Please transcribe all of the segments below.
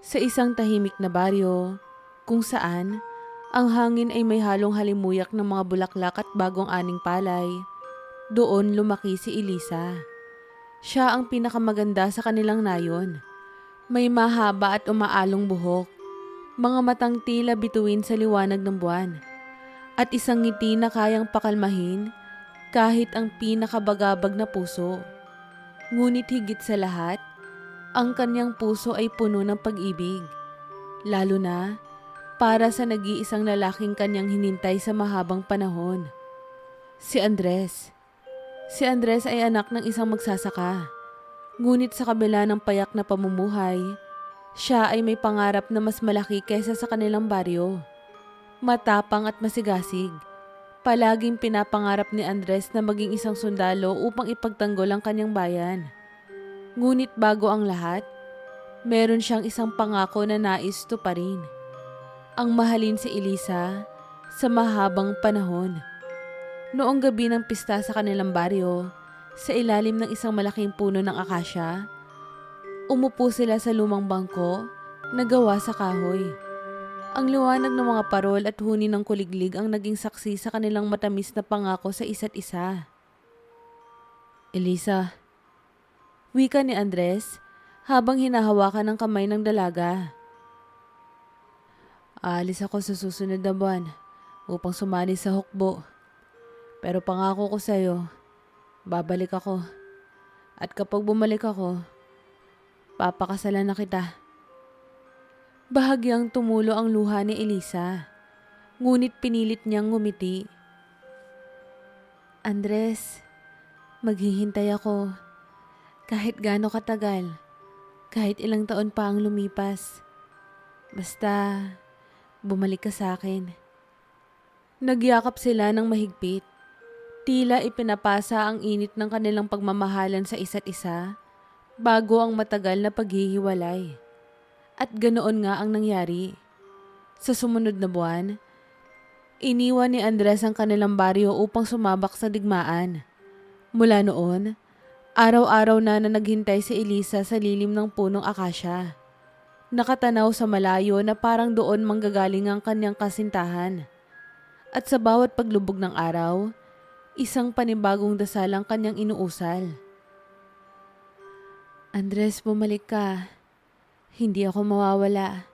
Sa isang tahimik na baryo, kung saan ang hangin ay may halong halimuyak ng mga bulaklak at bagong aning palay, doon lumaki si Elisa. Siya ang pinakamaganda sa kanilang nayon. May mahaba at umaalong buhok, mga matang tila bituin sa liwanag ng buwan, at isang ngiti na kayang pakalmahin kahit ang pinakabagabag na puso. Ngunit higit sa lahat, ang kanyang puso ay puno ng pag-ibig, lalo na para sa nag-iisang lalaking kanyang hinintay sa mahabang panahon. Si Andres. Si Andres ay anak ng isang magsasaka. Ngunit sa kabila ng payak na pamumuhay, siya ay may pangarap na mas malaki kaysa sa kanilang baryo. Matapang at masigasig. Palaging pinapangarap ni Andres na maging isang sundalo upang ipagtanggol ang kanyang bayan. Ngunit bago ang lahat, meron siyang isang pangako na nais tuparin. Ang mahalin si Elisa sa mahabang panahon. Noong gabi ng pista sa kanilang baryo, sa ilalim ng isang malaking puno ng akasya, umupo sila sa lumang bangko na gawa sa kahoy. Ang liwanag ng mga parol at huni ng kuliglig ang naging saksi sa kanilang matamis na pangako sa isa't isa. Elisa, wika ni Andres habang hinahawakan ng kamay ng dalaga. Aalis ako sa susunod na buwan upang sumali sa hukbo. Pero pangako ko sa'yo, babalik ako. At kapag bumalik ako, papakasalan na kita. Bahagyang tumulo ang luha ni Elisa, ngunit pinilit niyang ngumiti. Andres, maghihintay ako. Kahit gaano katagal, kahit ilang taon pa ang lumipas. Basta, bumalik ka sa akin. Nagyakap sila ng mahigpit. Tila ipinapasa ang init ng kanilang pagmamahalan sa isa't isa bago ang matagal na paghihiwalay. At ganoon nga ang nangyari. Sa sumunod na buwan, iniwan ni Andres ang kanilang baryo upang sumabak sa digmaan. Mula noon, araw-araw na naghintay si Elisa sa lilim ng punong akasya. Nakatanaw sa malayo na parang doon manggagaling ang kanyang kasintahan. At sa bawat paglubog ng araw, isang panibagong dasal ang kanyang inuusal. Andres, bumalik ka. Hindi ako mawawala.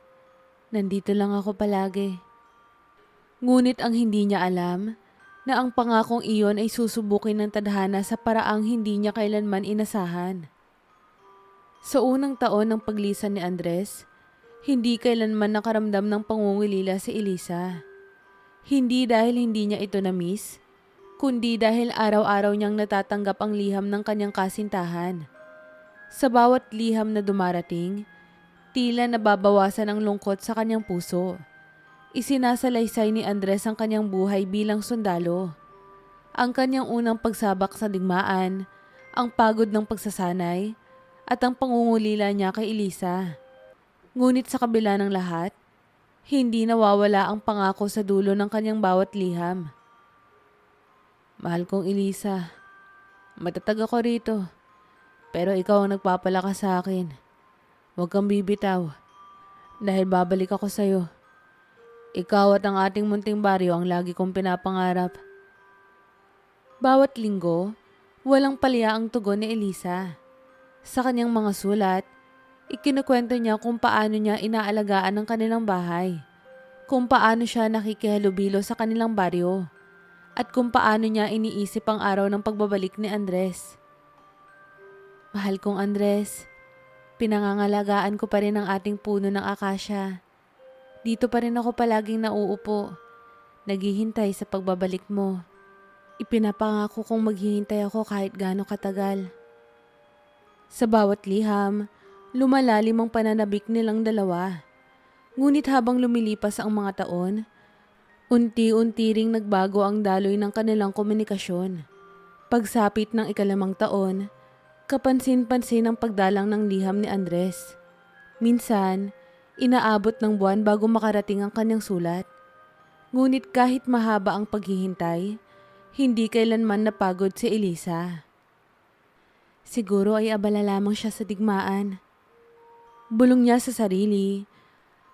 Nandito lang ako palagi. Ngunit ang hindi niya alam na ang pangakong iyon ay susubukin ng tadhana sa paraang hindi niya kailanman inasahan. Sa unang taon ng paglisan ni Andres, hindi kailanman nakaramdam ng pangungulila si Elisa. Hindi dahil hindi niya ito na-miss, kundi dahil araw-araw niyang natatanggap ang liham ng kanyang kasintahan. Sa bawat liham na dumarating, tila nababawasan ang lungkot sa kanyang puso. Isinasalaysay ni Andres ang kanyang buhay bilang sundalo. Ang kanyang unang pagsabak sa digmaan, ang pagod ng pagsasanay, at ang pangungulila niya kay Elisa. Ngunit sa kabila ng lahat, hindi nawawala ang pangako sa dulo ng kanyang bawat liham. Mahal kong Elisa, matatag ako rito, pero ikaw ang nagpapalakas sa akin. Huwag kang bibitaw, dahil babalik ako sa'yo. Ikaw at ang ating munting baryo ang lagi kong pinapangarap. Bawat linggo, walang palya ang tugon ni Elisa. Sa kanyang mga sulat, ikinukwento niya kung paano niya inaalagaan ang kanilang bahay, kung paano siya nakikihalubilo sa kanilang baryo, at kung paano niya iniisip ang araw ng pagbabalik ni Andres. Mahal kong Andres, pinangangalagaan ko pa rin ang ating puno ng akasya. Dito pa rin ako palaging nauupo, naghihintay sa pagbabalik mo. Ipinapangako kong maghihintay ako kahit gaano katagal. Sa bawat liham, lumalalim ang pananabik nilang dalawa. Ngunit habang lumilipas ang mga taon, unti-unti ring nagbago ang daloy ng kanilang komunikasyon. Pagsapit ng ikalimang taon, kapansin-pansin ang pagdalang ng liham ni Andres. Minsan, inaabot ng buwan bago makarating ang kanyang sulat. Ngunit kahit mahaba ang paghihintay, hindi kailanman napagod si Elisa. Siguro ay abala lamang siya sa digmaan. Bulong niya sa sarili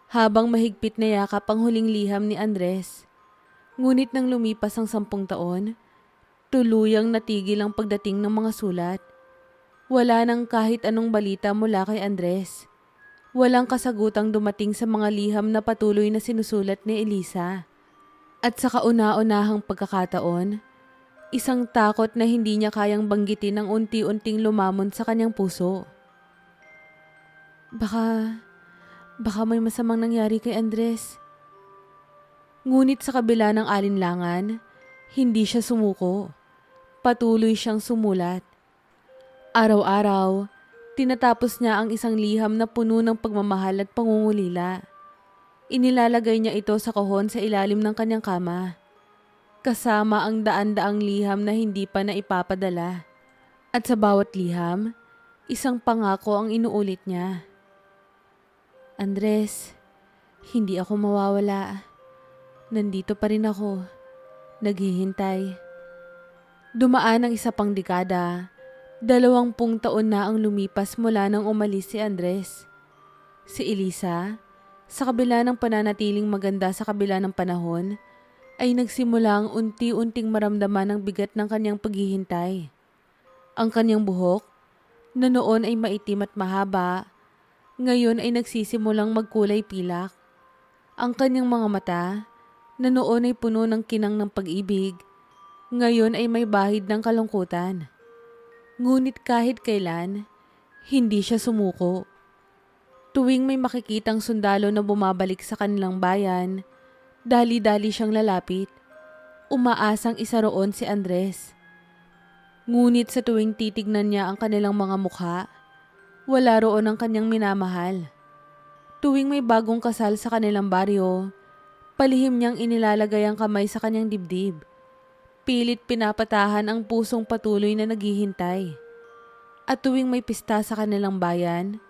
habang mahigpit na yakap ang huling liham ni Andres. Ngunit nang lumipas ang 10 taon, tuluyang natigil ang pagdating ng mga sulat. Wala nang kahit anong balita mula kay Andres. Walang kasagutang dumating sa mga liham na patuloy na sinusulat ni Elisa. At sa kauna-unahang pagkakataon, isang takot na hindi niya kayang banggitin ang unti-unting lumamon sa kanyang puso. Baka may masamang nangyari kay Andres. Ngunit sa kabila ng alinlangan, hindi siya sumuko. Patuloy siyang sumulat. Araw-araw, tinatapos niya ang isang liham na puno ng pagmamahal at pangungulila. Inilalagay niya ito sa kahon sa ilalim ng kanyang kama, kasama ang daan-daang liham na hindi pa naipapadala. At sa bawat liham, isang pangako ang inuulit niya. Andres, hindi ako mawawala. Nandito pa rin ako, naghihintay. Dumaan ang isa pang dekada. 20 taon na ang lumipas mula nang umalis si Andres. Si Elisa, sa kabila ng pananatiling maganda sa kabila ng panahon, ay nagsimula ang unti-unting maramdaman ang bigat ng kanyang paghihintay. Ang kanyang buhok, na noon ay maitim at mahaba, ngayon ay nagsisimulang magkulay pilak. Ang kanyang mga mata, na noon ay puno ng kinang ng pag-ibig, ngayon ay may bahid ng kalungkutan. Ngunit kahit kailan, hindi siya sumuko. Tuwing may makikitang sundalo na bumabalik sa kanilang bayan, dali-dali siyang lalapit. Umaasang isa roon si Andres. Ngunit sa tuwing titignan niya ang kanilang mga mukha, wala roon ang kanyang minamahal. Tuwing may bagong kasal sa kanilang baryo, palihim niyang inilalagay ang kamay sa kanyang dibdib. Pilit pinapatahan ang pusong patuloy na naghihintay. At tuwing may pista sa kanilang bayan,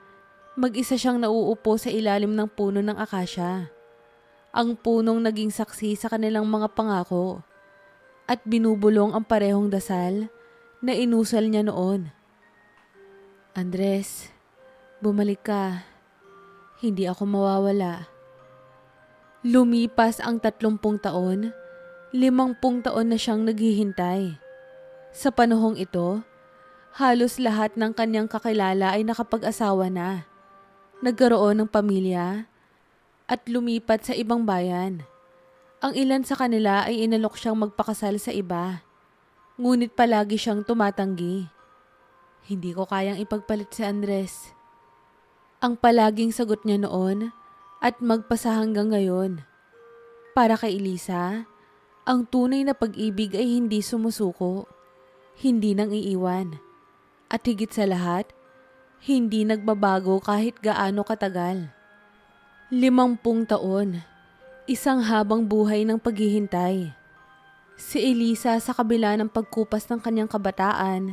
mag-isa siyang nauupo sa ilalim ng puno ng akasya. Ang punong naging saksi sa kanilang mga pangako. At binubulong ang parehong dasal na inusal niya noon. Andres, bumalik ka. Hindi ako mawawala. Lumipas ang 30 taon, 50 taon na siyang naghihintay. Sa panahong ito, halos lahat ng kanyang kakilala ay nakapag-asawa na, nagkaroon ng pamilya, at lumipat sa ibang bayan. Ang ilan sa kanila ay inalok siyang magpakasal sa iba, ngunit palagi siyang tumatanggi. Hindi ko kayang ipagpalit si Andres. Ang palaging sagot niya noon at magpasa hanggang ngayon. Para kay Elisa, ang tunay na pag-ibig ay hindi sumusuko, hindi nang iiwan, at higit sa lahat, hindi nagbabago kahit gaano katagal. 50 taon, isang habang buhay ng paghihintay. Si Elisa sa kabila ng pagkupas ng kanyang kabataan,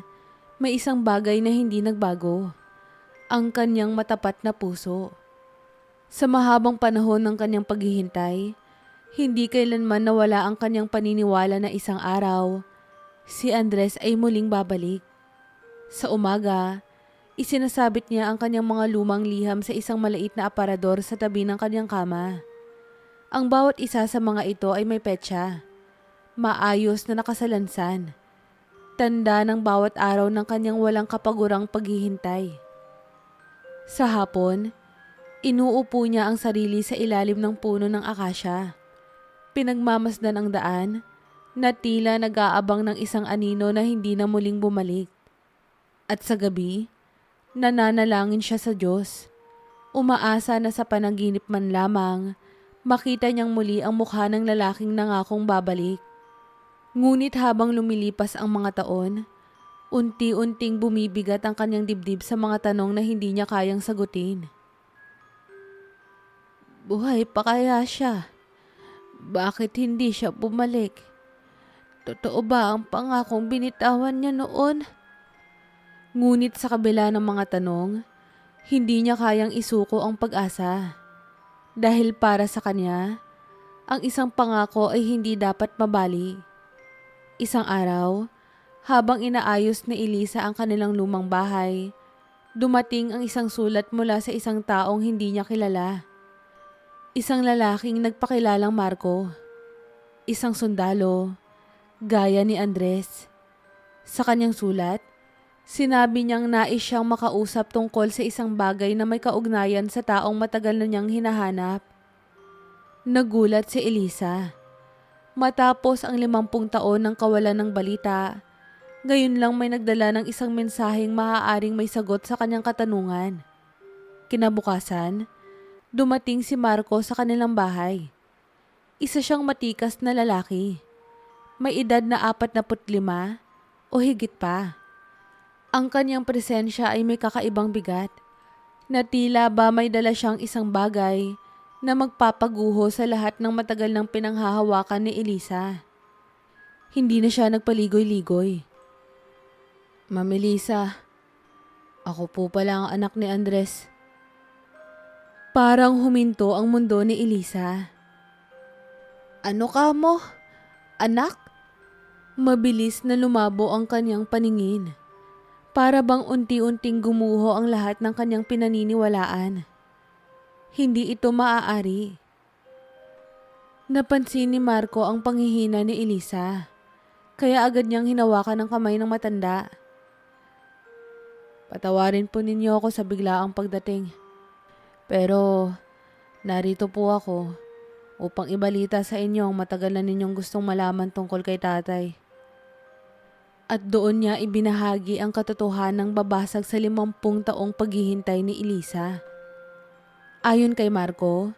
may isang bagay na hindi nagbago, ang kanyang matapat na puso. Sa mahabang panahon ng kanyang paghihintay, hindi kailanman nawala ang kanyang paniniwala na isang araw, si Andres ay muling babalik. Sa umaga, isinasabit niya ang kanyang mga lumang liham sa isang maliit na aparador sa tabi ng kanyang kama. Ang bawat isa sa mga ito ay may petsa, maayos na nakasalansan, tanda ng bawat araw ng kanyang walang kapagurang paghihintay. Sa hapon, inuupo niya ang sarili sa ilalim ng puno ng akasya. Pinagmamasdan ang daan na tila nag-aabang ng isang anino na hindi na muling bumalik. At sa gabi, nananalangin siya sa Diyos. Umaasa na sa panaginip man lamang, makita niyang muli ang mukha ng lalaking nangakong babalik. Ngunit habang lumilipas ang mga taon, unti-unting bumibigat ang kanyang dibdib sa mga tanong na hindi niya kayang sagutin. Buhay pa kaya siya? Bakit hindi siya bumalik? Totoo ba ang pangakong binitawan niya noon? Ngunit sa kabila ng mga tanong, hindi niya kayang isuko ang pag-asa. Dahil para sa kanya, ang isang pangako ay hindi dapat mabali. Isang araw, habang inaayos ni Elisa ang kanilang lumang bahay, Dumating ang isang sulat mula sa isang taong hindi niya kilala. Isang lalaking nagpakilalang Marco. Isang sundalo, gaya ni Andres. Sa kanyang sulat, sinabi niyang nais siyang makausap tungkol sa isang bagay na may kaugnayan sa taong matagal na niyang hinahanap. Nagulat si Elisa. Matapos ang 50 taon ng kawalan ng balita, ngayon lang may nagdala ng isang mensaheng maaaring may sagot sa kanyang katanungan. Kinabukasan, dumating si Marco sa kanilang bahay. Isa siyang matikas na lalaki. May edad na 45 o higit pa. Ang kanyang presensya ay may kakaibang bigat, na tila ba may dala siyang isang bagay na magpapaguho sa lahat ng matagal ng pinanghahawakan ni Elisa. Hindi na siya nagpaligoy-ligoy. Ma'am Elisa, ako po pala ang anak ni Andres. Parang huminto ang mundo ni Elisa. Ano ka mo? Anak? Mabilis na lumabo ang kanyang paningin. Para bang unti-unting gumuho ang lahat ng kanyang pinaniniwalaan. Hindi ito maaari. Napansin ni Marco ang panghihina ni Elisa. Kaya agad niyang hinawakan ang kamay ng matanda. Patawarin po ninyo ako sa biglaang pagdating. Pero narito po ako upang ibalita sa inyo ang matagal na ninyong gustong malaman tungkol kay tatay. At doon niya ibinahagi ang katotohanang babasag sa 50 taong paghihintay ni Elisa. Ayon kay Marco,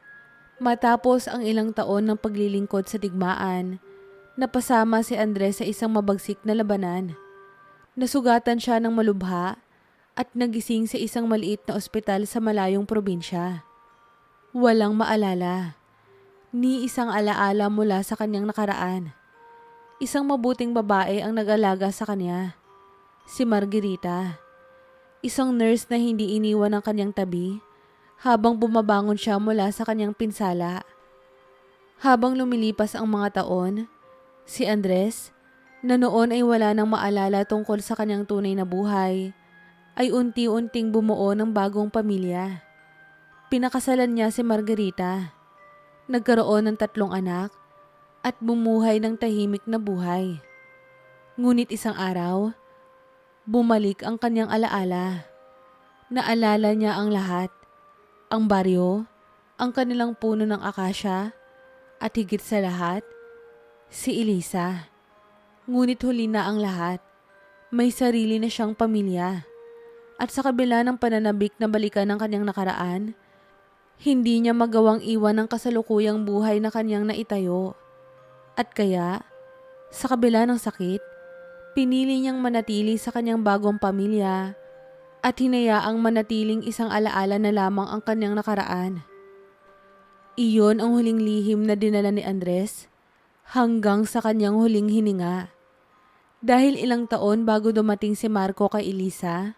matapos ang ilang taon ng paglilingkod sa digmaan, napasama si Andres sa isang mabagsik na labanan. Nasugatan siya ng malubha at nagising sa isang maliit na ospital sa malayong probinsya. Walang maalala, ni isang alaala mula sa kanyang nakaraan. Isang mabuting babae ang nag-alaga sa kanya, si Margarita. Isang nurse na hindi iniwan ng kanyang tabi habang bumabangon siya mula sa kanyang pinsala. Habang lumilipas ang mga taon, si Andres, na noon ay wala nang maalala tungkol sa kanyang tunay na buhay, ay unti-unting bumuo ng bagong pamilya. Pinakasalan niya si Margarita. Nagkaroon ng 3 anak at bumuhay ng tahimik na buhay. Ngunit isang araw, bumalik ang kanyang alaala. Naalala niya ang lahat. Ang baryo, ang kanilang puno ng akasya, at higit sa lahat, si Elisa. Ngunit huli na ang lahat. May sarili na siyang pamilya. At sa kabila ng pananabik na balikan ng kanyang nakaraan, hindi niya magawang iwan ang kasalukuyang buhay na kanyang naitayo. At kaya, sa kabila ng sakit, pinili niyang manatili sa kanyang bagong pamilya at hinayaang manatiling isang alaala na lamang ang kanyang nakaraan. Iyon ang huling lihim na dinala ni Andres hanggang sa kanyang huling hininga. Dahil ilang taon bago dumating si Marco kay Elisa,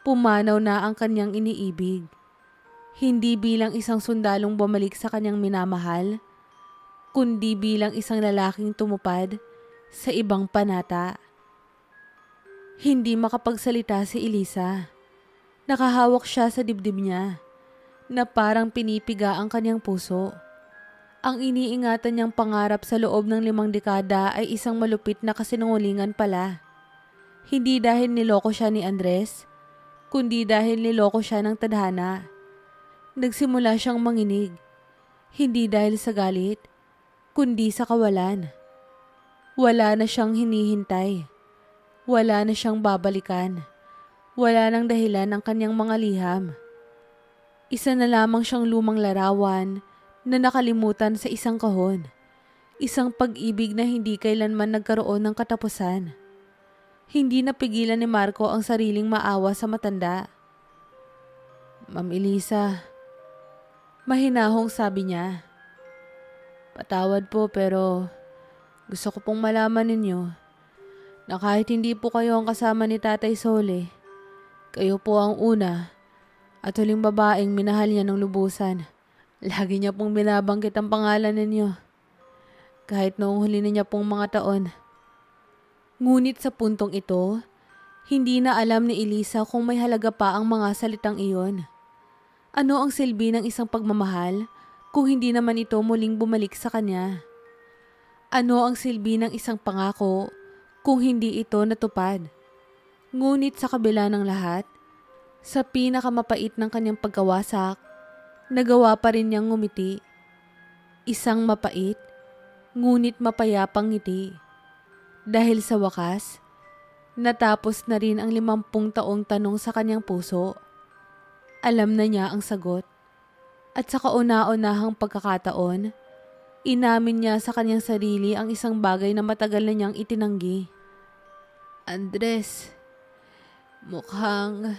pumanaw na ang kanyang iniibig. Hindi bilang isang sundalong bumalik sa kanyang minamahal, kundi bilang isang lalaking tumupad sa ibang panata. Hindi makapagsalita si Elisa. Nakahawak siya sa dibdib niya, na parang pinipiga ang kanyang puso. Ang iniingatan niyang pangarap sa loob ng 5 dekada ay isang malupit na kasinungalingan pala. Hindi dahil niloko siya ni Andres, kundi dahil niloko siya ng tadhana. Nagsimula siyang manginig, hindi dahil sa galit, kundi sa kawalan. Wala na siyang hinihintay. Wala na siyang babalikan. Wala nang dahilan ang kanyang mga liham. Isa na lamang siyang lumang larawan na nakalimutan sa isang kahon. Isang pag-ibig na hindi kailanman nagkaroon ng katapusan. Hindi napigilan ni Marco ang sariling maawa sa matanda. Ma'am Elisa, mahinahong sabi niya. Patawad po pero gusto ko pong malaman ninyo na kahit hindi po kayo ang kasama ni Tatay Sole, kayo po ang una at huling babaeng minahal niya ng lubusan. Lagi niya pong binabanggit ang pangalan ninyo, kahit noong huli niya pong mga taon. Ngunit sa puntong ito, Hindi na alam ni Elisa kung may halaga pa ang mga salitang iyon. Ano ang silbi ng isang pagmamahal kung hindi naman ito muling bumalik sa kanya? Ano ang silbi ng isang pangako kung hindi ito natupad? Ngunit sa kabila ng lahat, sa pinakamapait ng kanyang pagkawasak, nagawa pa rin niyang ngumiti. Isang mapait, ngunit mapayapang ngiti. Dahil sa wakas, natapos na rin ang 50 taong tanong sa kanyang puso. Alam na niya ang sagot. At sa kauna-unahang pagkakataon, inamin niya sa kanyang sarili ang isang bagay na matagal na niyang itinanggi. Andres, mukhang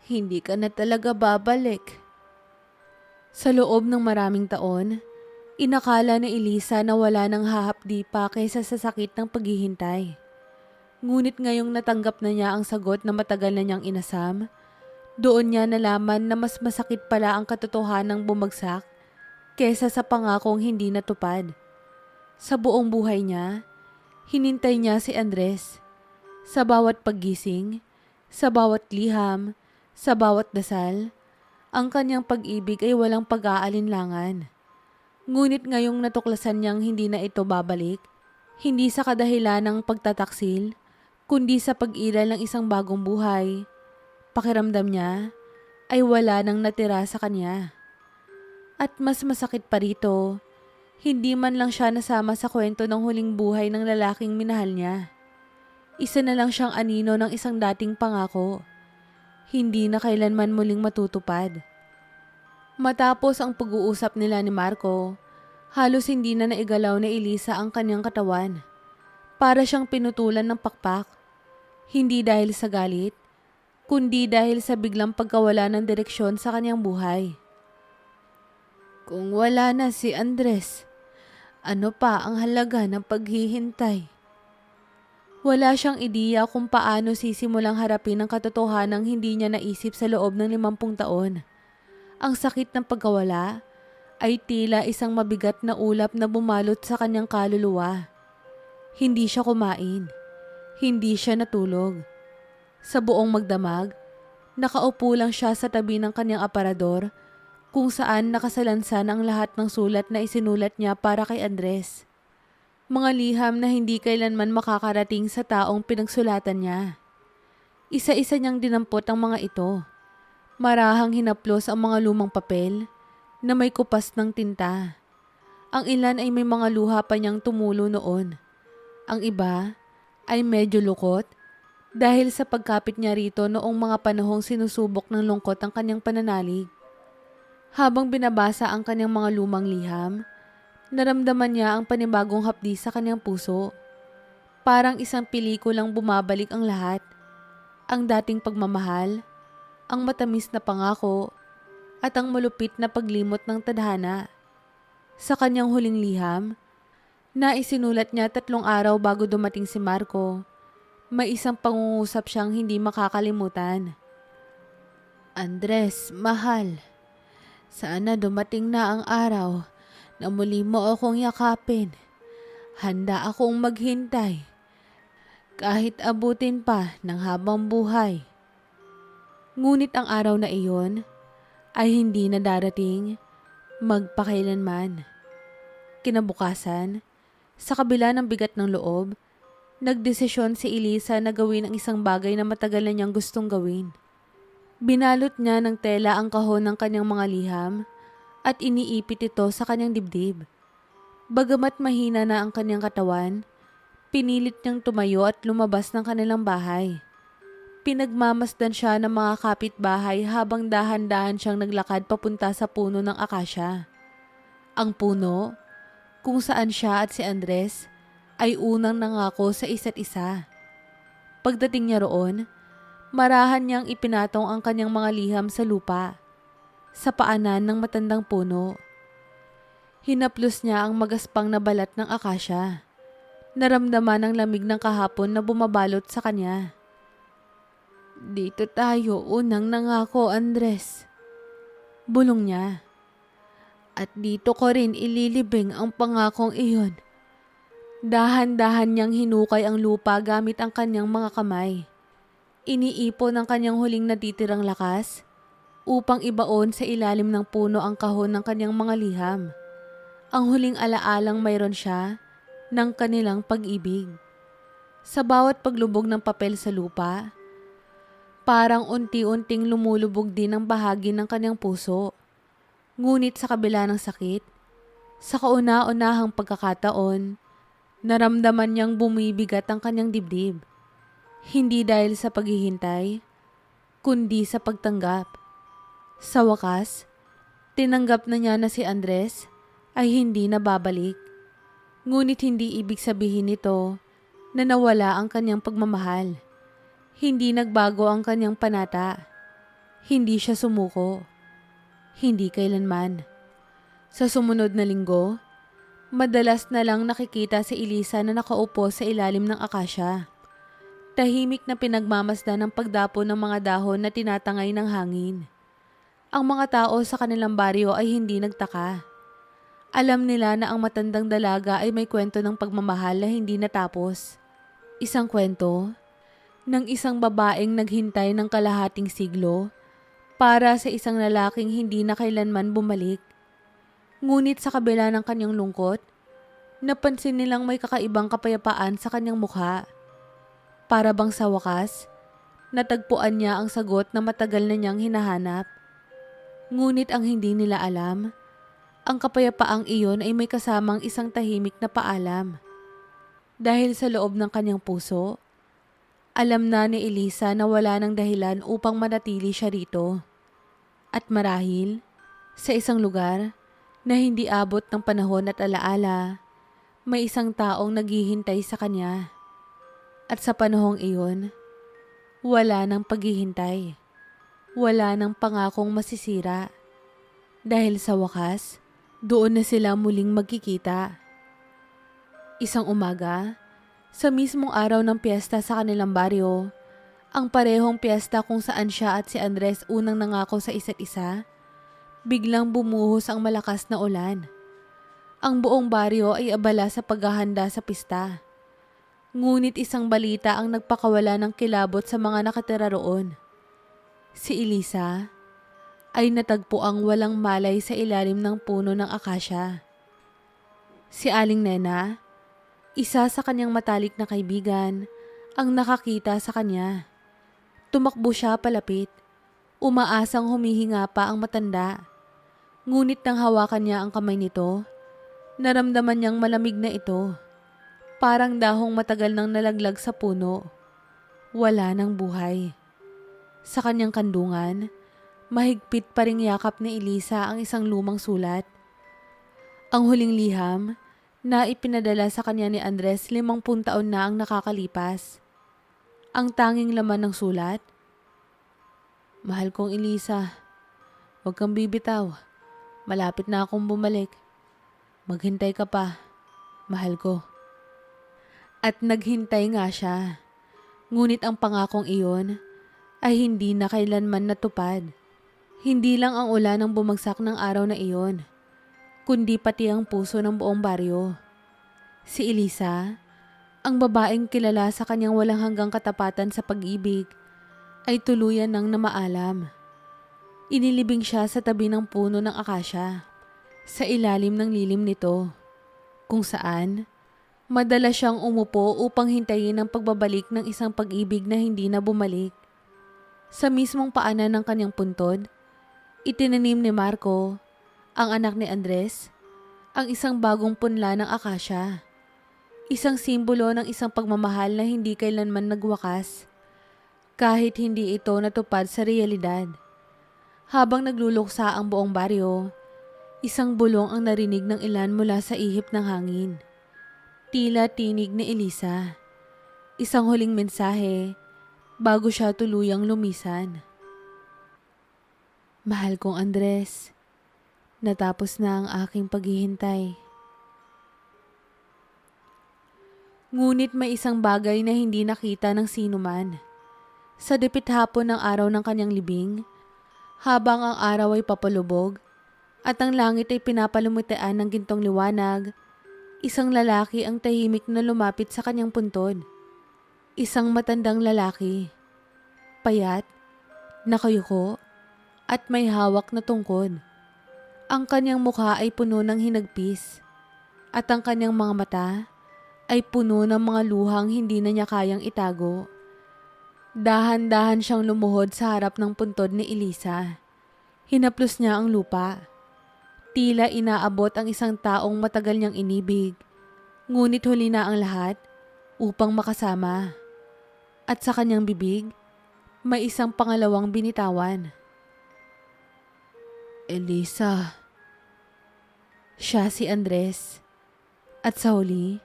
hindi ka na talaga babalik. Sa loob ng maraming taon, inakala ni Elisa na wala nang hahapdi pa kaysa sa sakit ng paghihintay. Ngunit ngayong natanggap na niya ang sagot na matagal na niyang inasam, doon niya nalaman na mas masakit pala ang katotohanang bumagsak kaysa sa pangakong hindi natupad. Sa buong buhay niya, hinintay niya si Andres. Sa bawat paggising, sa bawat liham, sa bawat dasal, ang kanyang pag-ibig ay walang pag-aalinlangan. Ngunit ngayong natuklasan niyang hindi na ito babalik, hindi sa kadahilan ng pagtataksil, kundi sa pag-iral ng isang bagong buhay, pakiramdam niya ay wala nang natira sa kanya. At mas masakit pa rito, hindi man lang siya nasama sa kwento ng huling buhay ng lalaking minahal niya. Isa na lang siyang anino ng isang dating pangako. Hindi na kailanman muling matutupad. Matapos ang pag-uusap nila ni Marco, halos hindi na naigalaw ni Elisa ang kanyang katawan. Para siyang pinutulan ng pakpak. Hindi dahil sa galit, kundi dahil sa biglang pagkawala ng direksyon sa kanyang buhay. Kung wala na si Andres, ano pa ang halaga ng paghihintay? Wala siyang ideya kung paano sisimulang harapin ang katotohanang hindi niya naisip sa loob ng 50 taon. Ang sakit ng pagkawala ay tila isang mabigat na ulap na bumalot sa kanyang kaluluwa. Hindi siya kumain. Hindi siya natulog. Sa buong magdamag, nakaupo lang siya sa tabi ng kanyang aparador kung saan nakasalansan ang lahat ng sulat na isinulat niya para kay Andres. Mga liham na hindi kailanman makakarating sa taong pinagsulatan niya. Isa-isa niyang dinampot ang mga ito. Marahang hinaplos ang mga lumang papel na may kupas ng tinta. Ang ilan ay may mga luha pa niyang tumulo noon. Ang iba ay medyo lukot dahil sa pagkapit niya rito noong mga panahong sinusubok ng lungkot ang kanyang pananalig. Habang binabasa ang kanyang mga lumang liham, naramdaman niya ang panibagong hapdi sa kanyang puso. Parang isang pelikulang bumabalik ang lahat. Ang dating pagmamahal, ang matamis na pangako, at ang malupit na paglimot ng tadhana. Sa kanyang huling liham, na isinulat niya 3 araw bago dumating si Marco, may isang pangungusap siyang hindi makakalimutan. Andres, mahal, sana dumating na ang araw na muli mo akong yakapin. Handa akong maghintay, kahit abutin pa ng habang buhay. Ngunit ang araw na iyon ay hindi na darating magpakailanman. Kinabukasan, sa kabila ng bigat ng loob, nagdesisyon si Elisa na gawin ang isang bagay na matagal na niyang gustong gawin. Binalot niya ng tela ang kahon ng kanyang mga liham at iniipit ito sa kanyang dibdib. Bagamat mahina na ang kanyang katawan, pinilit niyang tumayo at lumabas ng kanilang bahay. Pinagmamasdan siya ng mga kapitbahay habang dahan-dahan siyang naglakad papunta sa puno ng akasya. Ang puno, kung saan siya at si Andres ay unang nangako sa isa't isa. Pagdating niya roon, marahan niyang ipinatong ang kanyang mga liham sa lupa, sa paanan ng matandang puno. Hinaplos niya ang magaspang na balat ng akasya. Naramdaman ang lamig ng kahapon na bumabalot sa kanya. Dito tayo unang nangako, Andres. Bulong niya. At dito ko rin ililibing ang pangakong iyon. Dahan-dahan niyang hinukay ang lupa gamit ang kanyang mga kamay. Iniipon ng kanyang huling natitirang lakas upang ibaon sa ilalim ng puno ang kahon ng kanyang mga liham. Ang huling alaalang mayroon siya ng kanilang pag-ibig. Sa bawat paglubog ng papel sa lupa, parang unti-unting lumulubog din ang bahagi ng kanyang puso. Ngunit sa kabila ng sakit, sa kauna-unahang pagkakataon, naramdaman niyang bumibigat ang kanyang dibdib. Hindi dahil sa paghihintay, kundi sa pagtanggap. Sa wakas, tinanggap na niya na si Andres ay hindi na babalik. Ngunit hindi ibig sabihin nito na nawala ang kanyang pagmamahal. Hindi nagbago ang kanyang panata. Hindi siya sumuko. Hindi kailanman. Sa sumunod na linggo, madalas na lang nakikita si Elisa na nakaupo sa ilalim ng akasya. Tahimik na pinagmamasdan ng pagdapo ng mga dahon na tinatangay ng hangin. Ang mga tao sa kanilang baryo ay hindi nagtaka. Alam nila na ang matandang dalaga ay may kwento ng pagmamahal na hindi natapos. Isang kwento ng isang babaeng naghintay ng kalahating siglo para sa isang lalaking hindi na kailanman bumalik. Ngunit sa kabila ng kanyang lungkot, napansin nilang may kakaibang kapayapaan sa kanyang mukha. Para bang sa wakas, natagpuan niya ang sagot na matagal na niyang hinahanap. Ngunit ang hindi nila alam, ang kapayapaang iyon ay may kasamang isang tahimik na paalam. Dahil sa loob ng kanyang puso, alam na ni Elisa na wala ng dahilan upang manatili siya rito. At marahil, sa isang lugar na hindi abot ng panahon at alaala, may isang taong naghihintay sa kanya. At sa panahong iyon, wala ng paghihintay. Wala ng pangakong masisira. Dahil sa wakas, doon na sila muling magkikita. Isang umaga, sa mismong araw ng piyesta sa kanilang baryo, ang parehong piyesta kung saan siya at si Andres unang nangako sa isa't isa, biglang bumuhos ang malakas na ulan. Ang buong baryo ay abala sa paghahanda sa pista. Ngunit isang balita ang nagpakawala ng kilabot sa mga nakatira roon. Si Elisa ay natagpo ang walang malay sa ilalim ng puno ng akasya. Si Aling Nena, isa sa kanyang matalik na kaibigan, ang nakakita sa kanya. Tumakbo siya palapit. Umaasang humihinga pa ang matanda. Ngunit nang hawakan niya ang kamay nito, naramdaman niyang malamig na ito. Parang dahong matagal nang nalaglag sa puno. Wala ng buhay. Sa kanyang kandungan, mahigpit pa ring yakap ni Elisa ang isang lumang sulat. Ang huling liham na ipinadala sa kanya ni Andres 50 taon na ang nakakalipas. Ang tanging laman ng sulat, "Mahal kong Elisa, huwag kang bibitaw. Malapit na akong bumalik. Maghintay ka pa, mahal ko." At naghintay nga siya. Ngunit ang pangakong iyon ay hindi na kailanman natupad. Hindi lang ang ulan ang bumagsak ng araw na iyon, kundi pati ang puso ng buong baryo. Si Elisa, ang babaeng kilala sa kanyang walang hanggang katapatan sa pag-ibig, ay tuluyan nang namaalam. Inilibing siya sa tabi ng puno ng akasya, sa ilalim ng lilim nito, kung saan madalas siyang umupo upang hintayin ang pagbabalik ng isang pag-ibig na hindi na bumalik. Sa mismong paanan ng kanyang puntod, itinanim ni Marco, ang anak ni Andres, ang isang bagong punla ng akasya. Isang simbolo ng isang pagmamahal na hindi kailanman nagwakas, kahit hindi ito natupad sa realidad. Habang nagluluksa ang buong baryo, isang bulong ang narinig ng ilan mula sa ihip ng hangin. Tila tinig ni Elisa. Isang huling mensahe bago siya tuluyang lumisan. "Mahal kong Andres, natapos na ang aking paghihintay." Ngunit may isang bagay na hindi nakita ng sinuman. Sa dipit hapon ng araw ng kanyang libing, habang ang araw ay papalubog at ang langit ay pinapalumitean ng gintong liwanag, isang lalaki ang tahimik na lumapit sa kanyang puntod. Isang matandang lalaki. Payat, nakayuko, at may hawak na tungkod. Ang kanyang mukha ay puno ng hinagpis at ang kanyang mga mata ay puno ng mga luhang hindi na niya kayang itago. Dahan-dahan siyang lumuhod sa harap ng puntod ni Elisa. Hinaplos niya ang lupa. Tila inaabot ang isang taong matagal niyang inibig. Ngunit huli na ang lahat upang makasama. At sa kanyang bibig, may isang pangalawang binitawan. Elisa. Siya si Andres. At sa huli,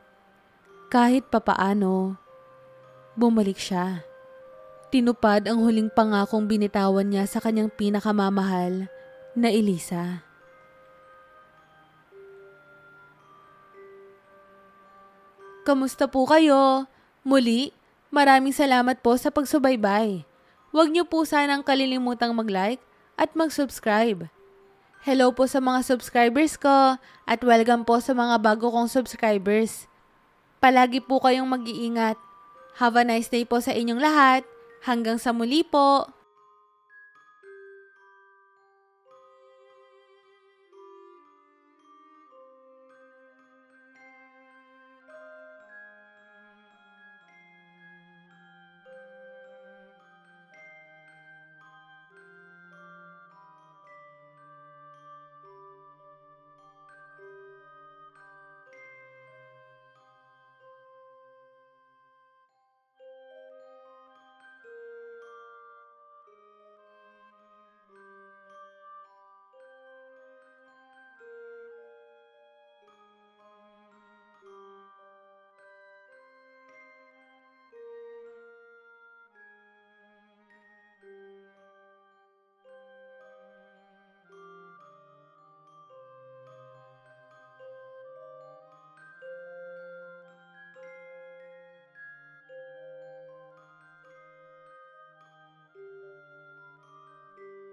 kahit papaano, bumalik siya. Tinupad ang huling pangakong binitawan niya sa kanyang pinakamamahal na Elisa. Kamusta po kayo? Muli, maraming salamat po sa pagsubaybay. Huwag niyo po sanang kalilimutang mag-like at mag-subscribe. Hello po sa mga subscribers ko at welcome po sa mga bago kong subscribers. Palagi po kayong mag-iingat. Have a nice day po sa inyong lahat. Hanggang sa muli po.